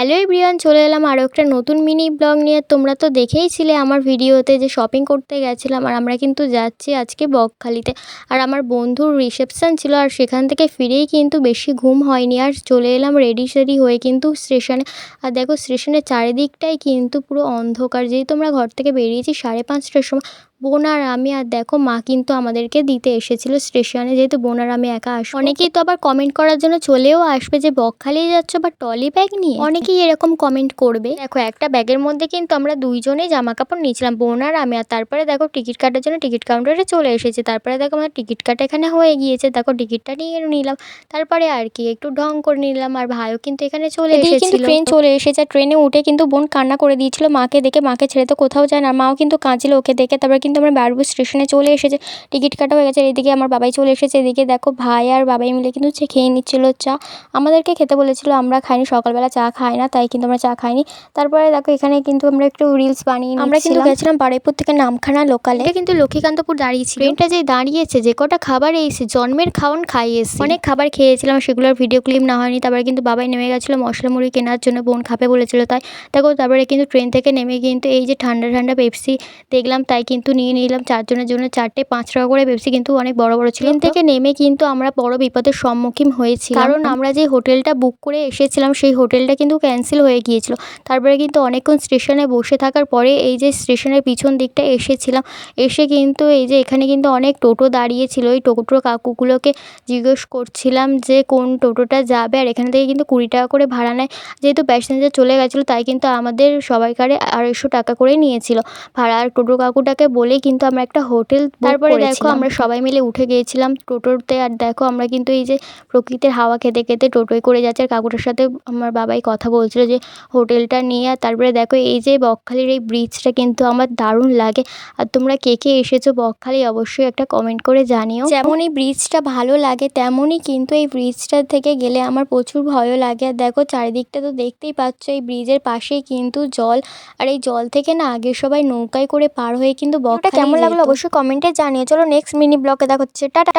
Hello everyone, চলে এলাম আরও একটা নতুন মিনি ব্লগ নিয়ে। তোমরা তো দেখেইছিলে আমার ভিডিওতে যে শপিং করতে গেছিলাম, আর আমরা কিন্তু যাচ্ছি আজকে বকখালিতে। আর আমার বন্ধুর রিসেপশান ছিল, আর সেখান থেকে ফিরেই কিন্তু বেশি ঘুম হয়নি, আর চলে এলাম রেডি সেডি হয়ে কিন্তু স্টেশনে। আর দেখো স্টেশনের চারিদিকটাই কিন্তু পুরো অন্ধকার, যেহেতু আমরা ঘর থেকে বেরিয়েছি 5:30টার সময়। বোন আর আমি, আর দেখো মা কিন্তু আমাদেরকে দিতে এসেছিল স্টেশনে, যেহেতু বোন আর আমি একা আসবো। অনেকেই তো আবার কমেন্ট করার জন্য চলেও আসবে যে বকখালি যাচ্ছ বা টলি ব্যাগ নিয়ে, অনেকেই এরকম কমেন্ট করবে। দেখো একটা ব্যাগের মধ্যে কিন্তু আমরা দুইজনেই জামা কাপড় নিয়েছিলাম, বোন আর আমি। আর তারপরে দেখো টিকিট কাটার জন্য টিকিট কাউন্টারে চলে এসেছে। তারপরে দেখো আমার টিকিট কাটা এখানে হয়ে গিয়েছে, দেখো টিকিটটা নিয়ে নিলাম। তারপরে আর কি একটু ঢং করে নিলাম, আর ভাইও কিন্তু এখানে চলে এসেছিল। কিন্তু ট্রেন চলে এসেছে, ট্রেনে উঠে কিন্তু বোন কান্না করে দিয়েছিল মাকে দেখে। মাকে ছেড়ে তো কোথাও যায় না, মাও কিন্তু কাঁদছিল ওকে দেখে। তারপরে কিন্তু আমরা বারবু স্টেশনে চলে এসেছে, টিকিট কাটা হয়ে গেছে। এদিকে আমার বাবাই চলে এসেছে, এদিকে দেখো ভাই আর বাবাই মিলে কিন্তু খেয়ে নিচ্ছিল চা। আমাদেরকে খেতে বলেছিল, আমরা খাইনি, সকালবেলা চা খাই না, তাই কিন্তু আমরা চা খাইনি। তারপরে দেখো এখানে কিন্তু আমরা একটু রিলস বানিয়ে আমরা কিন্তু গেছিলাম বারুইপুর থেকে নামখানা লোকালে। এটা কিন্তু লক্ষ্মীকান্তপুর দাঁড়িয়েছিল, ট্রেনটা যে দাঁড়িয়েছে, যে কটা খাবার এসে জন্মের খাওয়ান খাইয়েছে। অনেক খাবার খেয়েছিলাম, সেগুলোর ভিডিও ক্লিপ না হয়নি। তারপরে কিন্তু বাবাই নেমে গেছিলো মশলা মুড়ি কেনার জন্য, বোন খাবে বলেছিল তাই। দেখো তারপরে কিন্তু ট্রেন থেকে নেমে কিন্তু এই যে ঠান্ডা ঠান্ডা পেপসি দেখলাম, তাই কিন্তু নিয়ে নিলাম 4 জনের জন্য 4টে 5 টাকা করে পেপসি, কিন্তু অনেক বড় বড় ছিল। ট্রেন থেকে নেমে কিন্তু আমরা বড় বিপদের সম্মুখীন হয়েছি, কারণ আমরা যে হোটেলটা বুক করে এসেছিলাম সেই হোটেলটা কিন্তু ক্যান্সেল হয়ে গিয়েছিল। তারপরে কিন্তু অনেকক্ষণ স্টেশনে বসে থাকার পরে এই যে স্টেশনের পিছন দিকটা এসেছিলাম, এসে কিন্তু এই যে এখানে কিন্তু অনেক টোটো দাঁড়িয়েছিল। ওই টোটো কাকুগুলোকে জিজ্ঞেস করছিলাম যে কোন টোটোটা যাবে, আর এখান থেকে কিন্তু 20 টাকা করে ভাড়া নেয়। যেহেতু প্যাসেঞ্জার চলে গেছিলো, তাই কিন্তু আমাদের সবাইকারে 250 টাকা করে নিয়েছিল ভাড়া। আর টোটো কাকুটাকে বলেই কিন্তু আমরা একটা হোটেল তারপরে দেখো আমরা সবাই মিলে উঠে গিয়েছিলাম টোটোতে। আর দেখো আমরা কিন্তু এই যে প্রকৃতির হাওয়া খেতে খেতে টোটোয় করে যাচ্ছে, আর কাকুটার সাথে আমার বাবাই কথা বলছিল যে হোটেলটা নিয়ে। আর তারপরে দেখো এই যে বকখালির এই ব্রিজটা কিন্তু আমার দারুণ লাগে। আর তোমরা কে কে এসেছো বকখালি অবশ্যই একটা কমেন্ট করে জানিও। যেমন এই ব্রিজটা ভালো লাগে, তেমনই কিন্তু এই ব্রিজটা থেকে গেলে আমার প্রচুর ভয়ও লাগে। আর দেখো চারিদিকটা তো দেখতেই পাচ্ছ, এই ব্রিজের পাশেই কিন্তু জল, আর এই জল থেকে না আগে সবাই নৌকায় করে পার হয়ে কিন্তু বকখালি কেমন লাগলো অবশ্যই কমেন্টে জানিও। চলো নেক্সট মিনি ব্লগে দেখা হচ্ছে, টাটা।